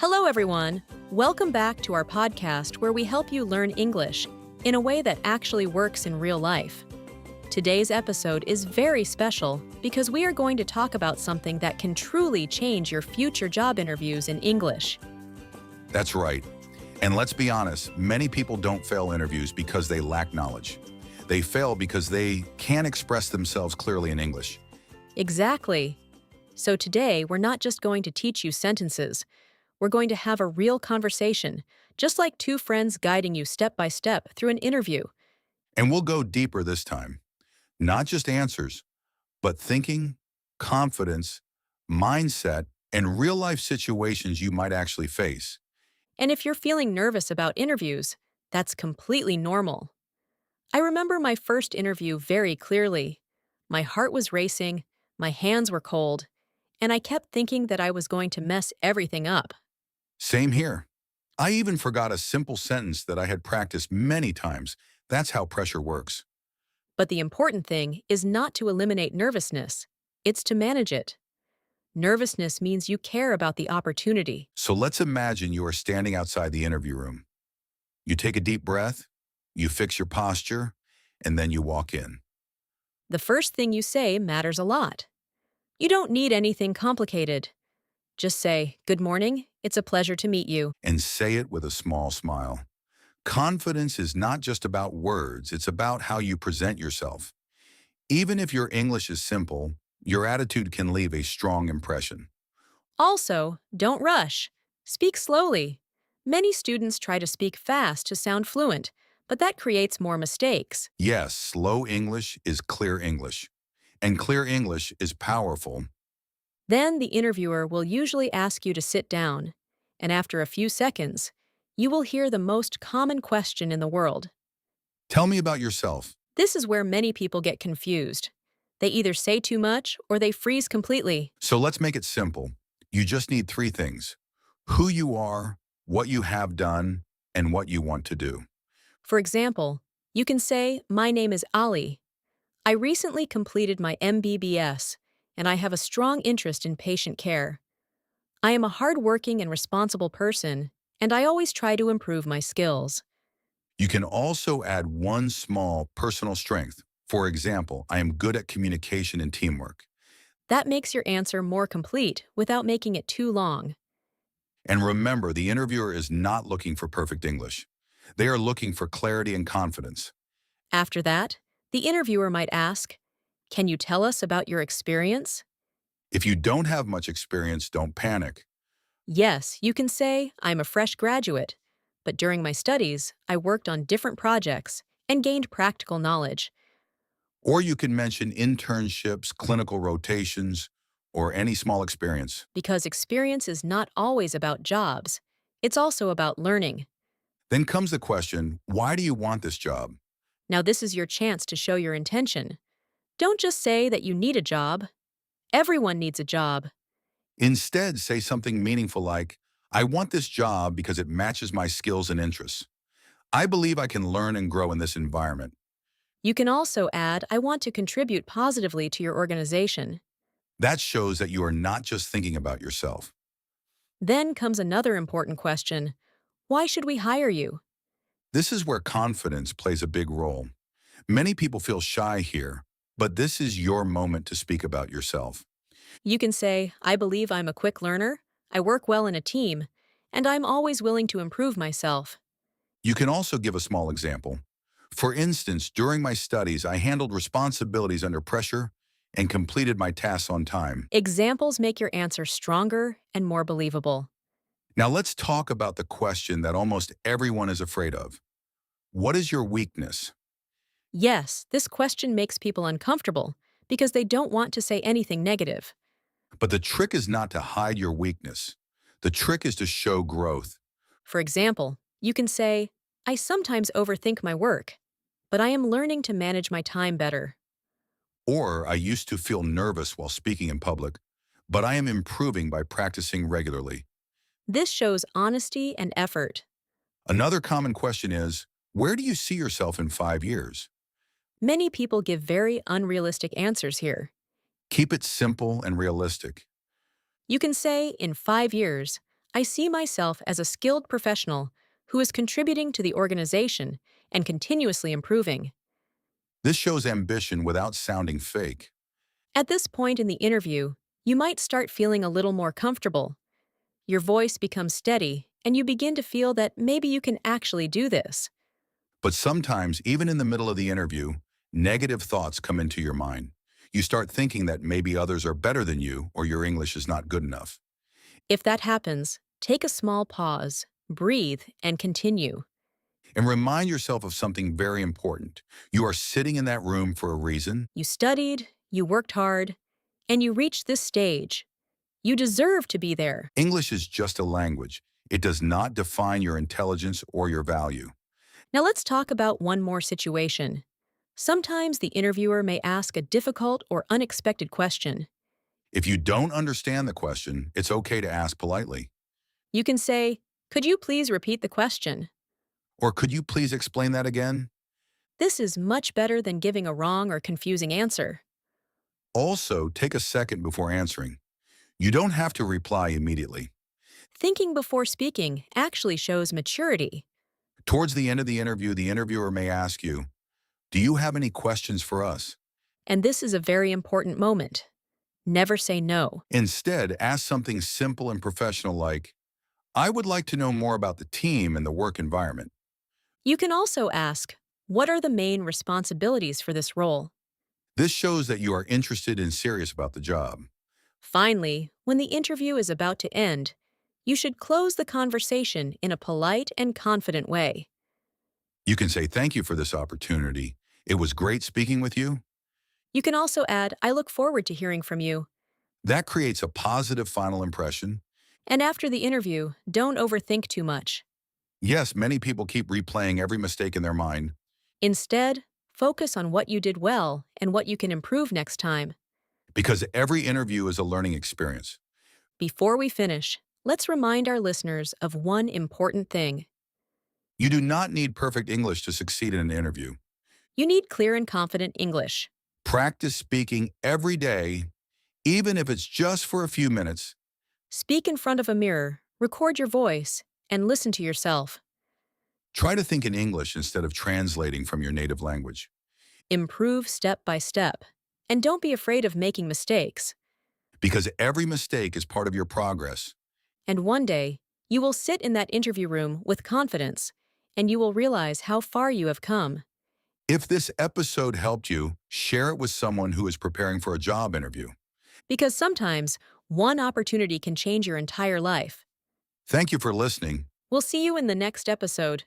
Hello, everyone. Welcome back to our podcast where we help you learn English in a way that actually works in real life. Today's episode is very special because we are going to talk about something that can truly change your future job interviews in English. That's right. And let's be honest, many people don't fail interviews because they lack knowledge. They fail because they can't express themselves clearly in English. Exactly. So today, we're not just going to teach you sentences. We're going to have a real conversation, just like two friends guiding you step by step through an interview. And we'll go deeper this time. Not just answers, but thinking, confidence, mindset, and real-life situations you might actually face. And if you're feeling nervous about interviews, that's completely normal. I remember my first interview very clearly. My heart was racing, my hands were cold, and I kept thinking that I was going to mess everything up. Same here. I even forgot a simple sentence that I had practiced many times. That's how pressure works. But the important thing is not to eliminate nervousness, it's to manage it. Nervousness means you care about the opportunity. So let's imagine you are standing outside the interview room. You take a deep breath, you fix your posture, and then you walk in. The first thing you say matters a lot. You don't need anything complicated. Just say, "Good morning, it's a pleasure to meet you." And say it with a small smile. Confidence is not just about words, it's about how you present yourself. Even if your English is simple, your attitude can leave a strong impression. Also, don't rush. Speak slowly. Many students try to speak fast to sound fluent, but that creates more mistakes. Yes, slow English is clear English, and clear English is powerful. Then the interviewer will usually ask you to sit down, and after a few seconds, you will hear the most common question in the world. Tell me about yourself. This is where many people get confused. They either say too much or they freeze completely. So let's make it simple. You just need three things: who you are, what you have done, and what you want to do. For example, you can say, "My name is Ali. I recently completed my MBBS, and I have a strong interest in patient care. I am a hardworking and responsible person, and I always try to improve my skills." You can also add one small personal strength. For example, I am good at communication and teamwork. That makes your answer more complete without making it too long. And remember, the interviewer is not looking for perfect English. They are looking for clarity and confidence. After that, the interviewer might ask, "Can you tell us about your experience?" If you don't have much experience, don't panic. Yes, you can say, "I'm a fresh graduate, but during my studies, I worked on different projects and gained practical knowledge." Or you can mention internships, clinical rotations, or any small experience. Because experience is not always about jobs, it's also about learning. Then comes the question, why do you want this job? Now, this is your chance to show your intention. Don't just say that you need a job. Everyone needs a job. Instead, say something meaningful like, I want this job because it matches my skills and interests. I believe I can learn and grow in this environment. You can also add, "I want to contribute positively to your organization." That shows that you are not just thinking about yourself. Then comes another important question. Why should we hire you? This is where confidence plays a big role. Many people feel shy here, but this is your moment to speak about yourself. You can say, "I believe I'm a quick learner, I work well in a team, and I'm always willing to improve myself." You can also give a small example. For instance, during my studies, I handled responsibilities under pressure and completed my tasks on time. Examples make your answer stronger and more believable. Now let's talk about the question that almost everyone is afraid of. What is your weakness? Yes, this question makes people uncomfortable because they don't want to say anything negative. But the trick is not to hide your weakness. The trick is to show growth. For example, you can say, "I sometimes overthink my work, but I am learning to manage my time better." Or I used to feel nervous while speaking in public, but I am improving by practicing regularly. This shows honesty and effort. Another common question is, where do you see yourself in 5 years? Many people give very unrealistic answers here. Keep it simple and realistic. You can say, "In 5 years, I see myself as a skilled professional who is contributing to the organization and continuously improving. This shows ambition without sounding fake. At this point in the interview, you might start feeling a little more comfortable. Your voice becomes steady, and you begin to feel that maybe you can actually do this. But sometimes, even in the middle of the interview, negative thoughts come into your mind. You start thinking that maybe others are better than you or your English is not good enough. If that happens, take a small pause, breathe, and continue. And remind yourself of something very important. You are sitting in that room for a reason. You studied, you worked hard, and you reached this stage. You deserve to be there. English is just a language. It does not define your intelligence or your value. Now let's talk about one more situation. Sometimes the interviewer may ask a difficult or unexpected question. If you don't understand the question, it's okay to ask politely. You can say, "Could you please repeat the question?" Or could you please explain that again? This is much better than giving a wrong or confusing answer. Also, take a second before answering. You don't have to reply immediately. Thinking before speaking actually shows maturity. Towards the end of the interview, the interviewer may ask you, "Do you have any questions for us?" And this is a very important moment. Never say no. Instead, ask something simple and professional like, "I would like to know more about the team and the work environment." You can also ask, "What are the main responsibilities for this role?" This shows that you are interested and serious about the job. Finally, when the interview is about to end, you should close the conversation in a polite and confident way. You can say, "Thank you for this opportunity. It was great speaking with you." You can also add, "I look forward to hearing from you." That creates a positive final impression. And after the interview, don't overthink too much. Yes, many people keep replaying every mistake in their mind. Instead, focus on what you did well and what you can improve next time. Because every interview is a learning experience. Before we finish, let's remind our listeners of one important thing. You do not need perfect English to succeed in an interview. You need clear and confident English. Practice speaking every day, even if it's just for a few minutes. Speak in front of a mirror, record your voice, and listen to yourself. Try to think in English instead of translating from your native language. Improve step by step. And don't be afraid of making mistakes. Because every mistake is part of your progress. And one day, you will sit in that interview room with confidence, and you will realize how far you have come. If this episode helped you, share it with someone who is preparing for a job interview. Because sometimes, one opportunity can change your entire life. Thank you for listening. We'll see you in the next episode.